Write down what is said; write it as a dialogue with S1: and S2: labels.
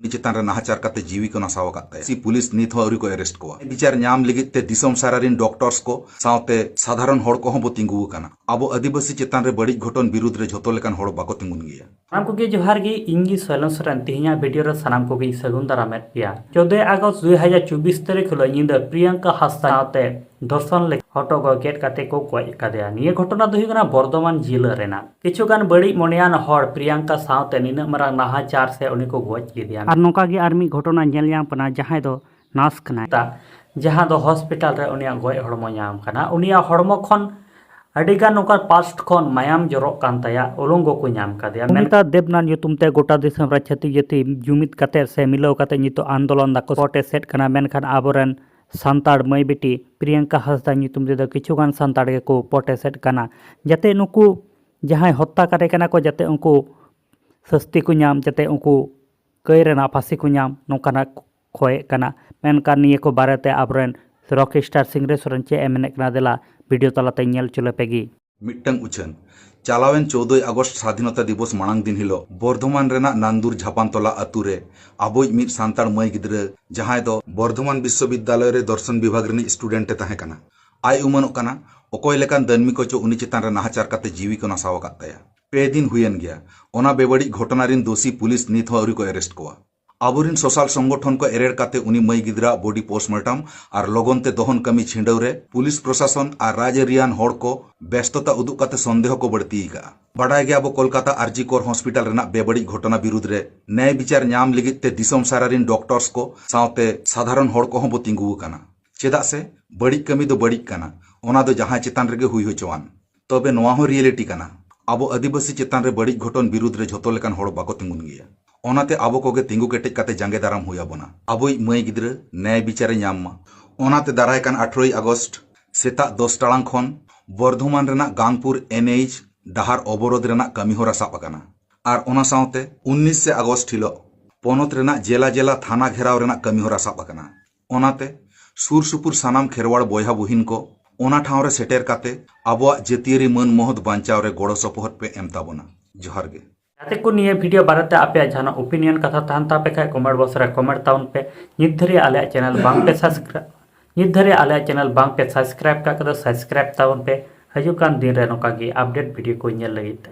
S1: चेतान रे नाहाचार काते जीवी को नासाव काते सी पुलिस नित हो अवरी को अरेस्ट को विचार ᱧᱟᱢ ᱞᱟᱹᱜᱤᱫ ᱛᱮ ᱫᱤᱥᱚᱢ ᱥᱟᱨᱟᱨᱤᱱ ᱰᱚᱠᱴᱚᱨᱥ ᱠᱚ ᱥᱟᱶᱛᱮ ᱥᱟᱫᱷᱟᱨᱚᱱ ᱦᱚᱲ ᱠᱚᱦᱚᱸ ᱵᱚ ᱛᱤᱸᱜᱩ ᱟᱠᱟᱱᱟ ᱟᱵᱚ ᱟᱹᱫᱤᱵᱟᱹᱥᱤ ᱪᱮᱛᱟन ᱨᱮ ᱵᱟᱹᱲᱤᱡ ᱜᱷᱚᱴᱚᱱ ᱵᱤᱨᱩᱫᱽ ᱨᱮ ᱡᱷᱚᱛᱚ ᱞᱮᱠᱟᱱ ᱦᱚᱲ ᱵᱟᱠᱚ ᱛᱤᱸᱜᱩᱱ ᱜᱮᱭᱟ
S2: ᱥᱟᱱᱟᱢ ᱠᱚᱜᱮ ᱡᱚᱦᱟᱨ ᱜᱮ ᱤᱧ ᱥᱚᱭᱞᱚᱱ ᱥᱚᱨᱮᱱ ᱛᱮᱦᱮᱧᱟᱜ ᱵᱷᱤᱰᱤᱭᱳ ᱨᱮ ᱥᱟᱱᱟᱢ ᱠᱚᱜᱮ ᱥᱟᱹᱜᱩᱱ ᱫᱟᱨᱟᱢᱮᱫ ᱯᱮᱭᱟ 14 আগস্ট 2024 तारीख हिलोग ᱧᱤᱫᱟᱹ प्रियंका हांसदा साथे धर्षण ले हटो को गेट काते को गज कादेया निये घटना दो हुई बर्धमान जिला रेना किछुगान बड़ी मनेयान हड़ प्रियंका साथे निना मारांग नाहाचार से उनी को गज केदिया आर नोका गे आर मी घटना नेल ᱧᱟᱢ कना जहां दो नास कना जहां दो हॉस्पिटल रे उनिया गज हड़मो ᱧᱟᱢ कना उनिया हड़मो खन अडिगान नोका पास्ट खन मायाम जरक कान ताया उलंगो को ᱧᱟᱢ कादेया मेता देवनाथ ᱧᱩᱛᱩᱢ गोटा दिसम रा छाती जति जुमित काते से मिलाव काते नितो आंदोलन दाको कोटे सेट कना मेनखान आबोरेन सान्ताड़ मई बेटी प्रियंका हांसदा ᱧᱩᱛᱩᱢ तेदो किछुगान सान्ताड़ के को पोटे सेट कना जाते नुकु जहां हत्या करे कना को जाते उनको सस्ती को ᱧᱟᱢ जाते उनको कई रेना फांसी को ᱧᱟᱢ नोकाना खोए कना मेनखान निये को बारेते आबोरेन रॉक स्टार सिंगरे सोरेन चे एमने कना देला वीडियो तलाते नेल चले पेगी
S1: मिट्टंग उछन चालावेन 14 अगस्त स्वाधीनता दिवस मांग दिन हिलो बर्धमान रेना नांदुर झापानतला अतुरे आबोज मिट सान्ताड़ मई गिद्रा जहां दो बर्धमान विश्वविद्यालय रे दर्शन विभाग रेनी स्टूडेंट ताहे कना आय उमनोक कना ओकोय लेकान दनमी को चो उनी चेतान रे नाहाचार काते जीवी को नासाव काताया पे दिन हुयन गया ओना बेबड़ी घटना रिन दोषी पुलिस नित हो अवरी को अरेस्ट कोआ आबोरिन सोशल संगठन को एरेड़ काते उनी मई गिद्रा बॉडी पोस्टमार्टम और लगनते दहन कमी छिंडव रे पुलिस प्रशासन और राजरियान हड़ को व्यस्तता उदुग काते संदेह को बढ़ती का बाडाय गया अब कोलकाता आरजी कोर हॉस्पिटल रेना बेबड़ी घटना विरुद्ध रे न्याय विचार ᱧᱟᱢ लगित ते दिसम सारारिन डॉक्टर्स को साथे साधारण हड़ को बो तिंगु काना चेदा से बड़ी कमी दो बड़ी काना ओना दो जहां चेतान रेगे हुई होचवान तबे नोआ हो रियलिटी काना अब आदिवासी चेतान रे बड़ी घटन विरुद्ध रे झोतो लेकान हड़ बाको तिंगुन गया ओनाते आबो कोगे तिंगु केटेज काते जांगे दाराम हुई आबोना आबोई मई गिद्रा न्याय विचारे ᱧᱟᱢ मा ओनाते दाराय कान 18 अगस्त सेता 10 टाड़ांग खन बर्धमान रेना गांगपुर एनएच डाहार अवरोध रेना कमी होरा साब आकाना आर ओना सावते 19 से अगस्त हिलो पोनत रेना जेला जेला थाना घेराव रेना कमी होरा साब आकाना ओनाते सुर सुपुर सानाम खेरवाड़ बोयहा बुहिन को ओना ठाव रे सेटेर काते आबोआ जतियारी मन महत बांचाव रे गोड़ो सपोहट पे एम ताबोना जोहार गे
S2: जाते को निये वीडियो बारते आपे जहां ओपिनियन कथा तहन तापे खाय कमेंट बॉक्स रे कमेंट ताउन पे नित धरे आले चैनल बांग पे सब्सक्राइब नित धरे आले चैनल बांग पे सब्सक्राइब का कदो सब्सक्राइब ताउन पे हजुकान दिन रे नोका गे अपडेट वीडियो को नेल लगित